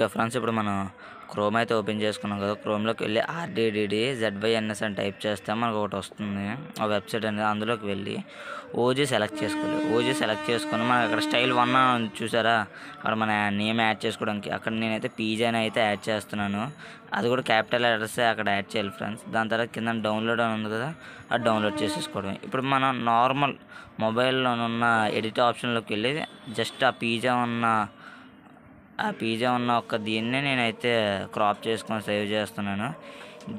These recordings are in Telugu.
ఓకే ఫ్రెండ్స్, ఇప్పుడు మనం క్రోమ్ అయితే ఓపెన్ చేసుకున్నాం కదా. క్రోమ్లోకి వెళ్ళి RDDDZYNS అని టైప్ చేస్తే మనకు ఒకటి వస్తుంది, ఆ వెబ్సైట్ అనేది. అందులోకి వెళ్ళి ఓజీ సెలెక్ట్ చేసుకోవాలి. ఓజీ సెలెక్ట్ చేసుకొని మనకి అక్కడ స్టైల్ 1 అని చూసారా, అక్కడ మన నేమ్ యాడ్ చేసుకోవడానికి అక్కడ నేనైతే పీజీ అని అయితే యాడ్ చేస్తున్నాను. అది కూడా క్యాపిటల్ లెటర్స్ అక్కడ యాడ్ చేయాలి ఫ్రెండ్స్. దాని తర్వాత కింద డౌన్లోడ్ అని ఉంది కదా, అది డౌన్లోడ్ చేసేసుకోవడం. ఇప్పుడు మనం నార్మల్ మొబైల్లోనున్న ఎడిట్ ఆప్షన్లోకి వెళ్ళి జస్ట్ ఆ పిజ్జా ఉన్న ఒక దీన్నే నేనైతే క్రాప్ చేసుకొని సేవ్ చేస్తున్నాను.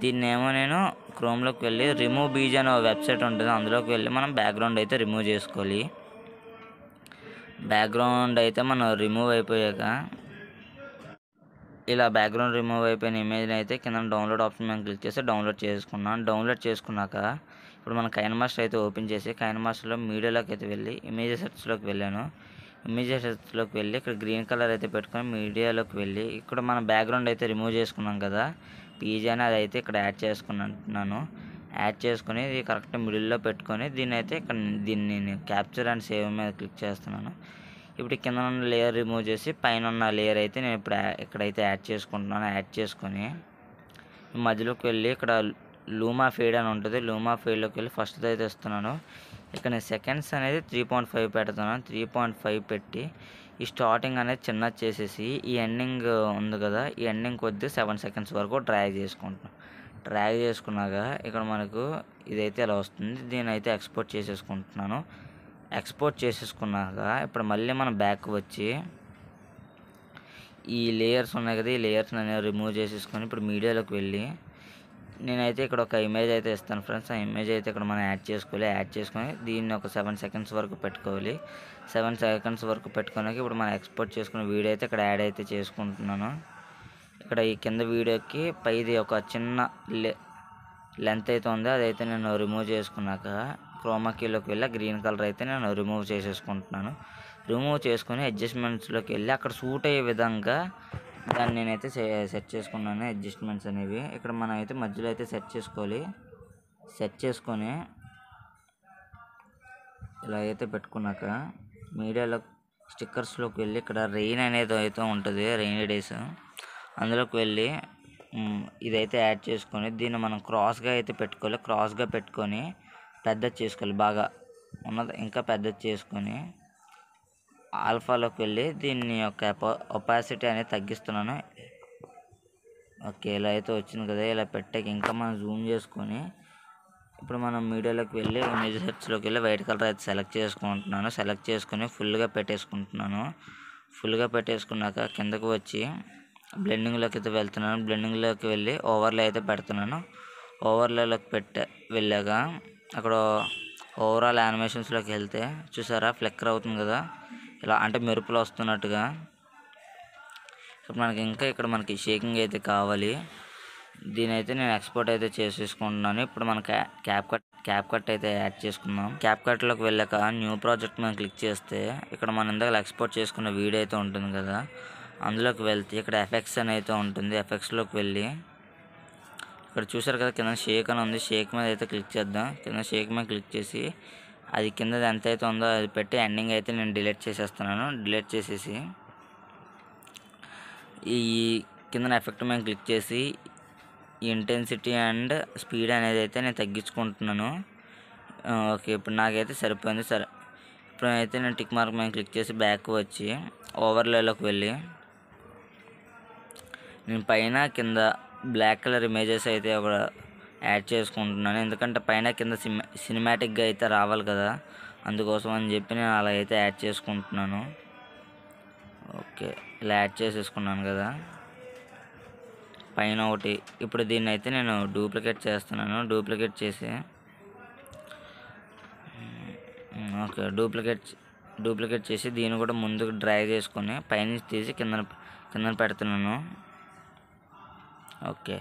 దీన్నేమో నేను క్రోమ్లోకి వెళ్ళి రిమూవ్ బీజీ అనే వెబ్సైట్ ఉంటుంది, అందులోకి వెళ్ళి మనం బ్యాక్గ్రౌండ్ అయితే రిమూవ్ చేసుకోవాలి. బ్యాక్గ్రౌండ్ అయితే మనం రిమూవ్ అయిపోయాక ఇలా బ్యాక్గ్రౌండ్ రిమూవ్ అయిపోయిన ఇమేజ్ని అయితే కింద డౌన్లోడ్ ఆప్షన్ మేము క్లిక్ చేసి డౌన్లోడ్ చేసుకున్నాను. డౌన్లోడ్ చేసుకున్నాక ఇప్పుడు మన కైన్మాస్టర్ అయితే ఓపెన్ చేసి కైన్మాస్టర్లో మీడియాలోకి అయితే వెళ్ళి ఇమేజ్ సెట్స్లోకి వెళ్ళాను. ఇమేజ్ సెట్స్లోకి వెళ్ళి ఇక్కడ గ్రీన్ కలర్ అయితే పెట్టుకొని మీడియాలోకి వెళ్ళి ఇక్కడ మన బ్యాక్గ్రౌండ్ అయితే రిమూవ్ చేసుకున్నాం కదా, పీజీ అని అది అయితే ఇక్కడ యాడ్ చేసుకున్నాను. యాడ్ చేసుకొని ఇది కరెక్ట్ మిడిల్లో పెట్టుకొని దీన్ని నేను క్యాప్చర్ అండ్ సేవ్ మీద క్లిక్ చేస్తున్నాను. ఇప్పుడు కింద ఉన్న లేయర్ రిమూవ్ చేసి పైన ఉన్న లేయర్ అయితే నేను ఇప్పుడు ఇక్కడైతే యాడ్ చేసుకుంటున్నాను. యాడ్ చేసుకొని మధ్యలోకి వెళ్ళి ఇక్కడ లూమా ఫీడ్ అని ఉంటుంది, లూమా ఫీడ్లోకి వెళ్ళి ఫస్ట్ అయితే ఇస్తున్నాను. ఇక్కడ నేను సెకండ్స్ అనేది 3.5 పెడుతున్నాను. 3.5 పెట్టి ఈ స్టార్టింగ్ అనేది చిన్నది చేసేసి ఈ ఎండింగ్ ఉంది కదా, ఈ ఎండింగ్ కొద్ది 7 సెకండ్స్ వరకు డ్రాగ్ చేసుకుంటున్నాను. డ్రాగ్ చేసుకున్నాక ఇక్కడ మనకు ఇదైతే ఇలా వస్తుంది. దీన్ని అయితే ఎక్స్పోర్ట్ చేసేసుకుంటున్నాను. ఎక్స్పోర్ట్ చేసేసుకున్నాక ఇప్పుడు మళ్ళీ మనం బ్యాక్ వచ్చి ఈ లేయర్స్ ఉన్నాయి కదా, ఈ లేయర్స్ నేను రిమూవ్ చేసేసుకొని ఇప్పుడు మీడియాలోకి వెళ్ళి నేనైతే ఇక్కడ ఒక ఇమేజ్ అయితే ఇస్తాను ఫ్రెండ్స్. ఆ ఇమేజ్ అయితే ఇక్కడ మనం యాడ్ చేసుకోవాలి. యాడ్ చేసుకొని దీన్ని ఒక 7 సెకండ్స్ వరకు పెట్టుకోవాలి. 7 సెకండ్స్ వరకు పెట్టుకున్నాక ఇప్పుడు మనం ఎక్స్పోర్ట్ చేసుకున్న వీడియో అయితే ఇక్కడ యాడ్ అయితే చేసుకుంటున్నాను. ఇక్కడ ఈ కింద వీడియోకి పైది ఒక చిన్న లెంత్ అయితే ఉంది, అదైతే నేను రిమూవ్ చేసుకున్నాక క్రోమా కీలోకి వెళ్ళి గ్రీన్ కలర్ అయితే నేను రిమూవ్ చేసేసుకుంటున్నాను. రిమూవ్ చేసుకొని అడ్జస్ట్మెంట్స్లోకి వెళ్ళి అక్కడ సూట్ అయ్యే విధంగా దాన్ని నేనైతే సెట్ చేసుకున్నాను. అడ్జస్ట్మెంట్స్ అనేవి ఇక్కడ మనం అయితే మధ్యలో అయితే సెట్ చేసుకోవాలి. సెట్ చేసుకొని ఇలా అయితే పెట్టుకున్నాక మీడియాలో స్టిక్కర్స్లోకి వెళ్ళి ఇక్కడ రెయిన్ అనేది అయితే ఉంటుంది, రెయినీ డేస్, అందులోకి వెళ్ళి ఇదైతే యాడ్ చేసుకొని దీన్ని మనం క్రాస్గా అయితే పెట్టుకోవాలి. క్రాస్గా పెట్టుకొని పెద్దది చేసుకోవాలి, బాగా ఉన్నది ఇంకా పెద్దది చేసుకొని ఆల్ఫాలోకి వెళ్ళి దీన్ని యొక్క ఒపాసిటీ అనేది తగ్గిస్తున్నాను. ఓకే, ఇలా అయితే వచ్చింది కదా. ఇలా పెట్టాక ఇంకా మనం జూమ్ చేసుకొని ఇప్పుడు మనం మీడియాలోకి వెళ్ళి ఇమేజ్ సెట్స్లోకి వెళ్ళి వైట్ కలర్ అయితే సెలెక్ట్ చేసుకుంటున్నాను. సెలెక్ట్ చేసుకొని ఫుల్గా పెట్టేసుకుంటున్నాను. ఫుల్గా పెట్టేసుకున్నాక కిందకు వచ్చి బ్లెండింగ్లోకి అయితే వెళ్తున్నాను. బ్లెండింగ్లోకి వెళ్ళి ఓవర్లే అయితే పెడుతున్నాను. ఓవర్లేలోకి వెళ్ళాక అక్కడ ఓవరాల్ యానిమేషన్స్లోకి వెళ్తే చూసారా ఫ్లెక్కర్ అవుతుంది కదా, ఇలా అంటే మెరుపులు వస్తున్నట్టుగా. ఇప్పుడు మనకి ఇంకా ఇక్కడ మనకి షేకింగ్ అయితే కావాలి. దీని అయితే నేను ఎక్స్పోర్ట్ అయితే చేసేసుకుంటున్నాను. ఇప్పుడు మన క్యాప్ కట్ అయితే యాడ్ చేసుకుందాం. క్యాప్ కట్లోకి వెళ్ళాక న్యూ ప్రాజెక్ట్ మీద క్లిక్ చేస్తే ఇక్కడ మనం ఇందాక ఎక్స్పోర్ట్ చేసుకున్న వీడియో అయితే ఉంటుంది కదా, అందులోకి వెళ్తే ఇక్కడ ఎఫెక్ట్స్ అని అయితే ఉంటుంది. ఎఫెక్ట్స్లోకి వెళ్ళి ఇక్కడ చూసారు కదా కింద షేక్ అని ఉంది, షేక్ మీద అయితే క్లిక్ చేద్దాం. కింద షేక్ మీద క్లిక్ చేసి అది కింద ఎంత అయితే ఉందో అది పెట్టి ఎండింగ్ అయితే నేను డిలీట్ చేసేస్తున్నాను. డిలీట్ చేసేసి ఈ కింద ఎఫెక్ట్ మీద క్లిక్ చేసి ఇంటెన్సిటీ అండ్ స్పీడ్ అనేది అయితే నేను తగ్గించుకుంటున్నాను. ఓకే, ఇప్పుడు నాకైతే సరిపోయింది. సరే, ఇప్పుడు అయితే నేను టిక్ మార్క్ మీద క్లిక్ చేసి బ్యాక్ వచ్చి ఓవర్లేలోకి వెళ్ళి నేను పైన కింద బ్లాక్ కలర్ ఇమేజెస్ అయితే ఒక యాడ్ చేసుకుంటున్నాను. ఎందుకంటే పైన కింద సినిమాటిక్గా అయితే రావాలి కదా, అందుకోసం అని చెప్పి నేను అలా అయితే యాడ్ చేసుకుంటున్నాను. ఓకే, ఇలా యాడ్ చేసేసుకున్నాను కదా పైన ఒకటి. ఇప్పుడు దీన్ని అయితే నేను డూప్లికేట్ చేస్తున్నాను. డూప్లికేట్ చేసి ఓకే డూప్లికేట్ చేసి దీన్ని కూడా ముందుకు డ్రాగ్ చేసుకొని పైనుంచి తీసి కింద పెడుతున్నాను. ఓకే,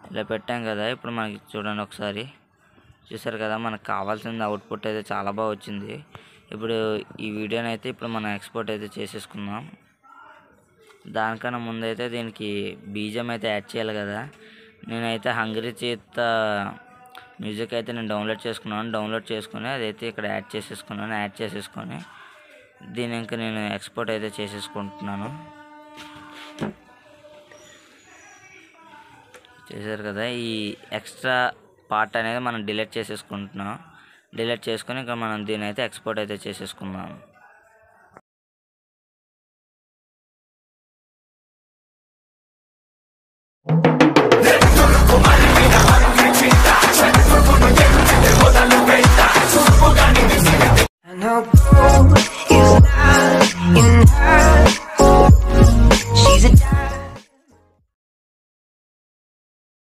ఇలా పెట్టాం కదా. ఇప్పుడు మనకి చూడండి ఒకసారి, చూసారు కదా మనకు కావాల్సిన అవుట్పుట్ అయితే చాలా బాగా వచ్చింది. ఇప్పుడు ఈ వీడియోని అయితే ఇప్పుడు మనం ఎక్స్పోర్ట్ అయితే చేసేసుకుందాం. దానికన్నా ముందైతే దీనికి బీజం అయితే యాడ్ చేయాలి కదా. నేనైతే హంగ్రీ చేత మ్యూజిక్ అయితే నేను డౌన్లోడ్ చేసుకున్నాను. డౌన్లోడ్ చేసుకొని అదైతే ఇక్కడ యాడ్ చేసేసుకున్నాను. యాడ్ చేసేసుకొని దీని ఇంకా నేను ఎక్స్పోర్ట్ అయితే చేసేసుకుంటున్నాను. చేశారు కదా, ఈ ఎక్స్ట్రా పార్ట్ అనేది మనం డిలీట్ చేసేసుకుంటున్నాం. డిలీట్ చేసుకొని ఇంకా మనం దీని అయితే ఎక్స్పోర్ట్ అయితే చేసేసుకున్నాం.